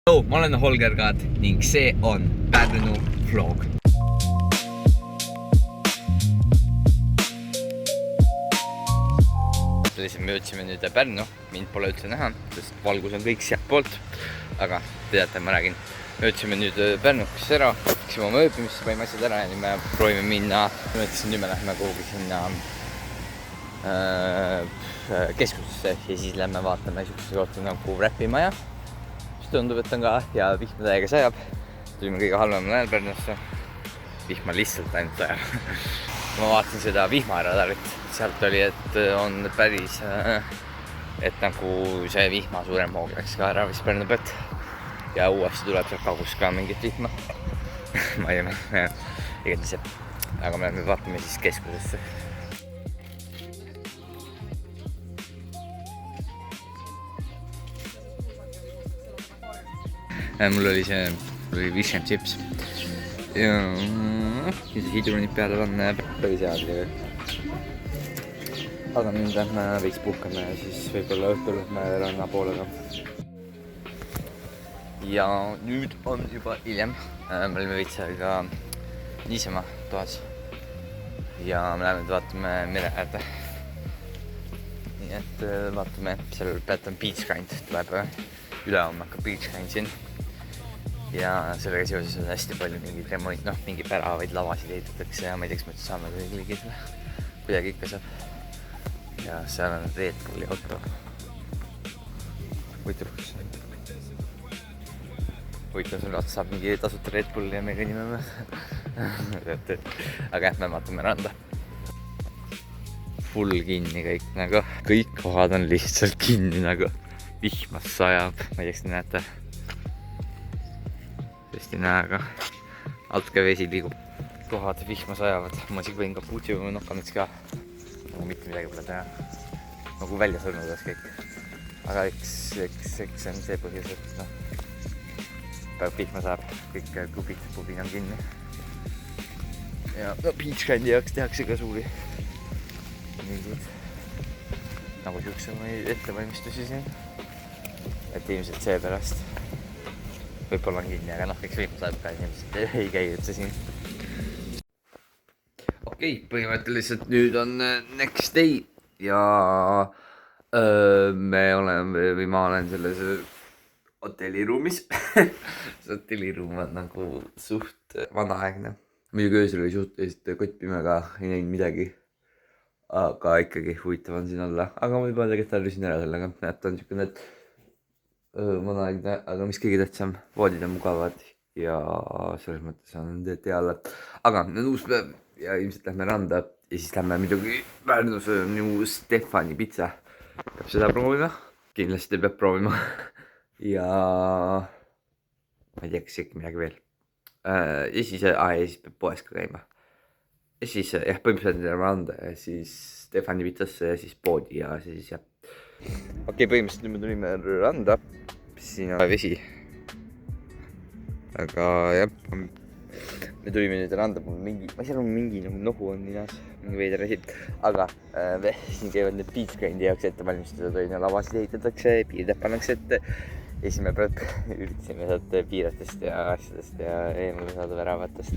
Ma olen Holger Kaat ning see on Pärnu vlog. Me jõudsime nüüd Pärnu, mind pole üldse näha, sest valgus on kõik sealt poolt. Aga te teate, ma räägin. Me jõudsime nüüd Pärnuks ära, läksime oma ööbimisse, panime asjad ära ja nüüd me proovime minna. Mõtlesin, nüüd me lähme kuhugi sinna keskusesse ja siis lähme vaatame niisuguse kohta nagu Räpimaja. Mis tundub, et on ka ja vihma täiega sajab. Tulime kõige halvemal ajal Pärnusse. Vihma lihtsalt ainult sajab. Ma vaatasin seda vihmaradarit. Sealt oli, et on päris, et nagu see vihma suurem hoog läks ka ära vist Pärnu pealt. Ja uuesti tuleb sealt kagus ka mingit vihma. Ma ei tea, igatahes. Aga me vaatame siis keskusesse. Mul oli fish and chips. Ja see hidrunid peale panna päris head. Aga nüüd lähme veits puhkame ja siis võib-olla õhtul lähme ranna poole ka. Ja nüüd on juba hiljem. Me olime veits ka niisama toas. Ja me läheme vaatame mere äärde. Nii et vaatame, seal pealt on beach kind. Tuleb ülehomme hakkab beach kind siin. Ja sellega seoses on hästi palju mingid remoid, mingi päravaid lavasid ehitatakse ja ma ei tea, kas me saame kõigile. Kuidagi ikka saab. Ja seal on Red Bulli auto. Huvitav selle otsa saab mingi tasuta Red Bulli ja me kõnnime. Aga me vaatame randa. Full kinni kõik nagu. Kõik kohad on lihtsalt kinni nagu. Vihmas sajab. Ma ei tea, kas te näete. Tõesti ei näe, aga alt ka vesi liigub. Kohad vihma sajavad. Ma isegi võin kapuutsi või nokamits ka. Nagu mitte midagi pole teha. Nagu välja sõrnudes kõik. Aga eks on see põhjus, et päev vihma saab. Kõik pubid on kinni. Ja beach kandi jaoks tehakse ka suuri mingid nagu siuksemaid ettevalmistusi siin. Et ilmselt seepärast võib-olla on kinni, aga eks vihma saab ka inimesed ei käi üldse siin. Okei, põhimõtteliselt nüüd on next day ja ma olen selles hotelliruumis. See hotelliruum on nagu suht vanaaegne. Muidugi öösel oli suhteliselt kottpime ka, ei näinud midagi. Aga ikkagi huvitav on siin olla. Aga ma juba tegelikult arvisin ära sellega, et on niisugune vanaaegne, aga mis kõige tähtsam, voodid on mugavad ja selles mõttes on tee alla. Aga nüüd uus päev. Ja ilmselt lähme randa ja siis lähme muidugi Pärnus minu Stefani pitsa. Peab seda proovima. Kindlasti peab proovima. Ja ma ei tea, kas ikka midagi veel. Ja siis peab poes ka käima. Ja siis põhimõtteliselt lähme randa ja siis Stefani pitsasse ja siis poodi ja siis jah. Okei, põhimõtteliselt nüüd me tulime randa. Siin on vesi. Aga jah. Me tulime nüüd randa, ma ei saa mingi nohu on ninas, mingi veider asi. Aga siin käivad need beach kandi jaoks ettevalmistused, lavasid ehitatakse, piirded pannakse ette. Ja siis me üritasime sealt piiratest ja asjadest ja eemale saada väravatest.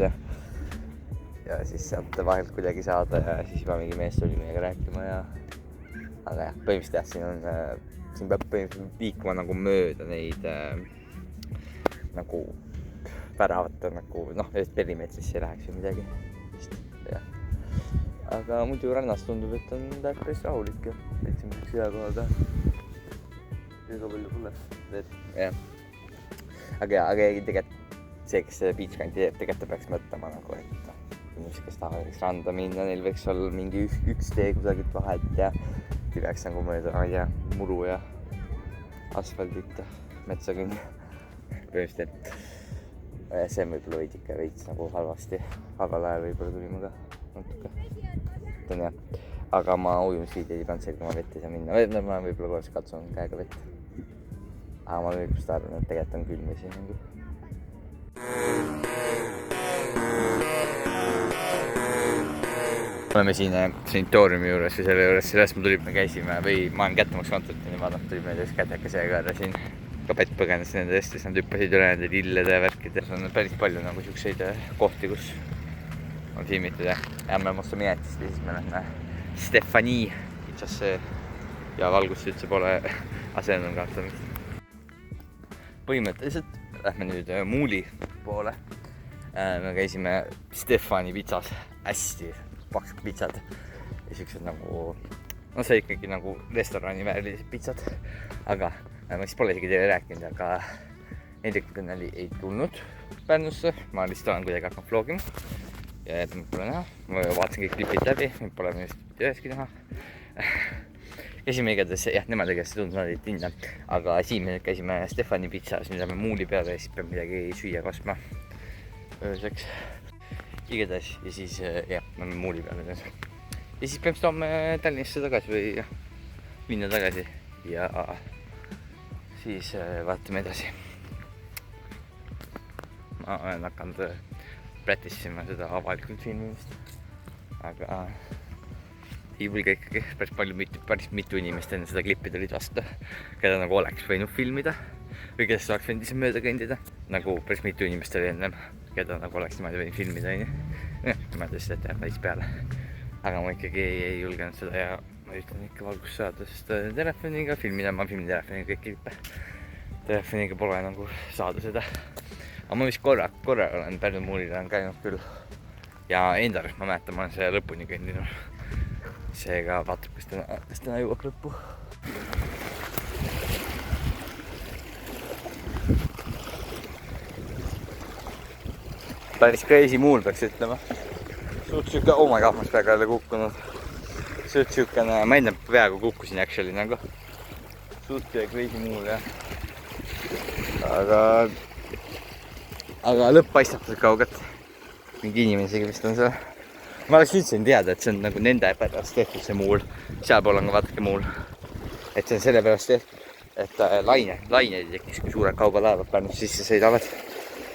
Ja siis sealt vahelt kuidagi saada ja siis juba mingi mees tuli meiega rääkima ja. Aga jah, põhimõtteliselt jah, siin peab põhimõtteliselt liikuma nagu mööda neid nagu väravat on nagu, perimeetrisse ei läheks või midagi. Ja. Aga muidu rannas tundub, et on päris rahulik ja võtsime üks hea kohal ka. Väga palju pole. Jah. Aga tegelikult see, kes beach kandi teeb, tegelikult peaks mõtlema nagu, et inimesed, kes tahavad randa minna, neil võiks olla mingi üks tee kusagilt vahelt ja ei peaks nagu mööda, muru ja asfaldit ja metsakünn. Põhimõtteliselt. See on võib-olla ikka veits nagu halvasti. Halval ajal võib-olla tulime ka natuke. Aga ma ujumisviidi ei pannud selga, ma vett ei saa minna. Ma võib-olla korras katsun käega vett. Aga ma võib-olla arvan, et tegelikult on külm vesi. Oleme siin sanitooriumi juures või sellest me tulime, käisime või ma olen kättemaks kontot ja niimoodi tulime näiteks kätekesega ära siin pett põgenes nende eest, siis nad hüppasid üle nende lillede ja värkide. On päris palju nagu siukseid kohti, kus on filmitud ja me ostame jäätist ja siis me lähme Stefani pitsasse ja valgust üldse pole asendanud kaotamist. Põhimõtteliselt lähme nüüd Muuli poole. Me käisime Stefani pitsas, hästi paksud pitsad ja siuksed nagu, no see ikkagi nagu restorani väärilised pitsad, aga ma siis pole isegi teile rääkinud, aga Hendrik ei tulnud Pärnusse, ma lihtsalt olen kuidagi hakanud vlogima ja mind pole näha, ma vaatasin kõik klipid läbi, mind pole minust üheski näha. Käisime igatahes, jah, nemad tegevasti tundnud, nad olid linna, aga siin me nüüd käisime Stefani pitsas, nüüd lähme Muuli peale ja siis peab midagi süüa kostma ööseks. Igatahes ja siis jah, me oleme Muuli peale nüüd. Ja siis peame toome Tallinnasse tagasi või jah, minna tagasi ja siis vaatame edasi. Ma olen hakanud prätissima seda avalikult filmimist, aga ei vulga ikkagi päris mitu inimest enne seda klippi tulid vastu, keda nagu oleks võinud filmida või kes oleks võinud ise mööda kõndida. Nagu päris mitu inimest oli ennem, keda nagu oleks niimoodi võinud filmida. Ma tõesti, et jääb täis peale. Aga ma ikkagi ei julgenud seda ja ma ütlen ikka valgust saada, sest telefoniga filmida, ma filmin telefoniga kõik klippe. Telefoniga pole nagu saada seda. Aga ma vist korra olen Pärnu Muulile käinud küll. Ja Endar, ma mäletan, ma olen selle lõpuni kõndinud. Seega vaatab, kas täna jõuab lõppu. Päris crazy muul peaks ütlema. Suht siuke, oh my god, ma peaga jälle kukkunud. Suht siukene, ma enne peaaegu kukkusin actually nagu. Suht crazy muul, jah. Aga lõpp paistab kaugelt. Mingi inimesega vist on seal. Ma oleks üldse teada, et see on nagu nende pärast tehtud see muul. Sealpool on ka vaadake muul. Et see on selle pärast tehtud, et lained ei tekiks, kui suured kaubalaevad Pärnus sisse sõidavad.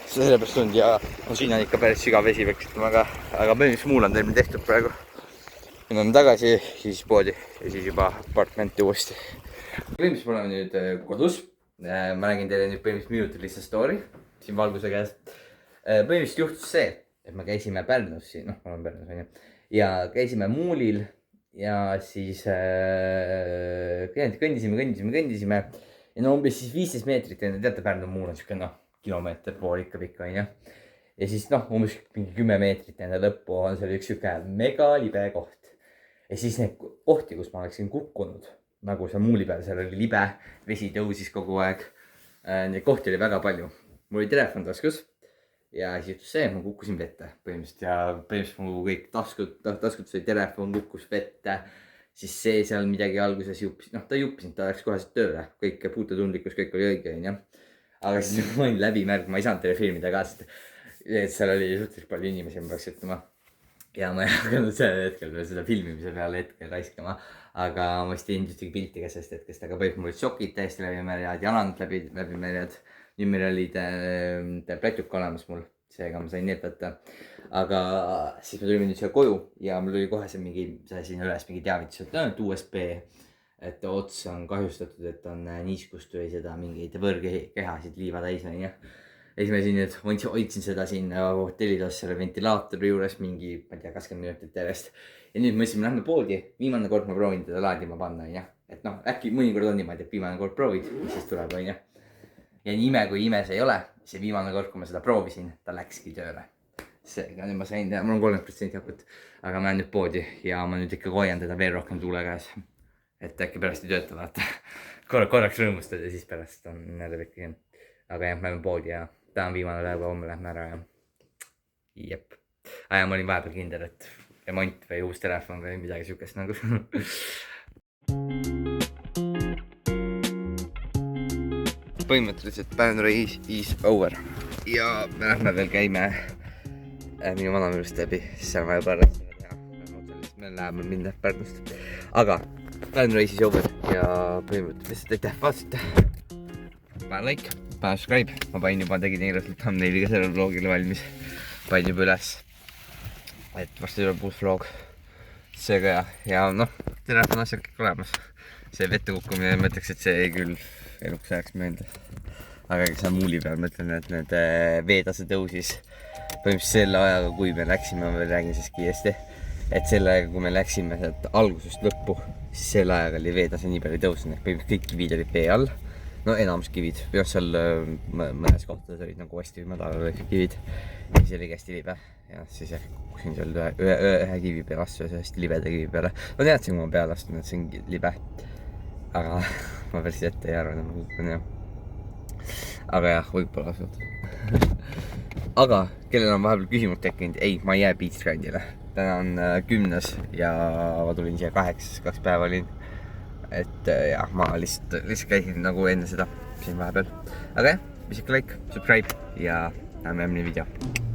Selle pärast tund ja no, siin on ikka päris sügav vesi peaks ütlema, aga põhimõtteliselt muul on teil tehtud praegu. Ja me oleme tagasi, siis poodi ja siis juba apartmenti uuesti. Põhimõtteliselt me oleme nüüd kodus. Ma räägin teile nüüd põhimõtteliselt minutilise story siin valguse käest. Põhimõtteliselt juhtus see, et me käisime Pärnus siin, noh, ma olen Pärnus on ju, ja käisime Muulil ja siis kõndisime ja no umbes siis 15 meetrit enne, teate Pärnu Muul on siuke noh, kilomeeter pool ikka pikka on ju. Ja siis noh, umbes 10 meetrit enne lõppu on seal üks siuke mega libe koht. Ja siis need kohti, kus ma oleksin kukkunud, nagu seal Muuli peal, seal oli libe, vesi tõusis kogu aeg. Neid kohti oli väga palju. Mul oli telefon taskus ja siis juhtus see, ma kukkusin vette põhimõtteliselt ja põhimõtteliselt mu kõik taskud sai telefon, kukkus vette. Siis see seal midagi alguses juppis, noh ta juppis, ta läks kohe tööle, kõik puutetundlikkus, kõik oli õige on ju. Aga siis ma olin läbimärg, ma ei saanud teile filmida ka, sest seal oli suhteliselt palju inimesi, ma peaks ütlema. Ja ma ei hakanud sellel hetkel seda filmimise peale hetkel raiskama, aga ma vist tegin ühtegi pilti ka sellest hetkest, aga põhimõtteliselt mul olid sokid täiesti läbimärjad, jalad läbimärjad, nüüd meil olid plätuka olemas mul, seega ma sain need võtta. Aga siis me tulime nüüd siia koju ja mul tuli kohe see mingi, siin üles mingi teavitus, et USB, et ots on kahjustatud, et on niiskust või seda mingeid võõrkehasid liiva täis on ja. Ja siis ma siin nüüd hoidsin seda siin hotellitoas selle ventilaatori juures mingi, ma ei tea, 20 minutit järjest. Ja nüüd mõtlesin, lähme poodi, viimane kord ma proovin teda laadima panna, on ja. Et noh, äkki mõnikord on niimoodi, et viimane kord proovid, siis tuleb, on ja. Ja nii ime kui ime see ei ole, see viimane kord, kui ma seda proovisin, ta läkski tööle. Seega nüüd ma sain teha, mul on 30% akut, aga ma lähen nüüd poodi ja ma nüüd ikka hoian teda veel rohkem tuule käes. Et äkki pärast ei tööta, vaata. Korraks rõõmustad ja siis pärast on jälle ikkagi. Aga jah, me oleme poodi ja ta on viimane päev, homme lähme ära ja jep. Ja ma olin vahepeal kindel, et remont või uus telefon või midagi siukest nagu. Põhimõtteliselt Pärnu reis is over ja me lähme veel käime minu vanamürust läbi, siis seal vaja parastada teha. Me läheme minna Pärnust. Aga Pärnu reis is over ja põhimõtteliselt aitäh, vaatasite. Pane like, pane subscribe, ma panin juba, tegin eilselt thumbnailiga sellele vlogile valmis. Panin juba üles, et varsti tuleb uus vlog. Seega ja noh, telefon asjad kõik olemas. See vette kukkumine, ma ütleks, et see küll eluks ajaks meelde. Aga seal muuli peal mõtlen, et need veetase tõusis põhimõtteliselt selle ajaga, kui me läksime, ma veel räägin siis kiiresti, et selle ajaga, kui me läksime sealt algusest lõppu, siis selle ajaga oli veetase nii palju tõusnud, et põhimõtteliselt kõik kivid olid vee all. No enamus kivid, seal mõnes kohtades olid nagu hästi madalal kivid ja siis oli hästi libe ja siis kukkusin seal ühe kivi peale astu ja hästi libeda kivi peale. Ma teadsin, kui ma peale astun, et see on libe, aga ma päris ette ei arvanud, ma kukkun jah. Aga jah, võib-olla asjad. Aga kellel on vahepeal küsimus tekkinud, ei, ma ei jää Beachgrindile. Täna on 10. ja ma tulin siia 8, 2 päeva olin. Et jah, ma lihtsalt käisin nagu enne seda siin vahepeal. Aga jah, visake like, subscribe ja näeme järgmine video.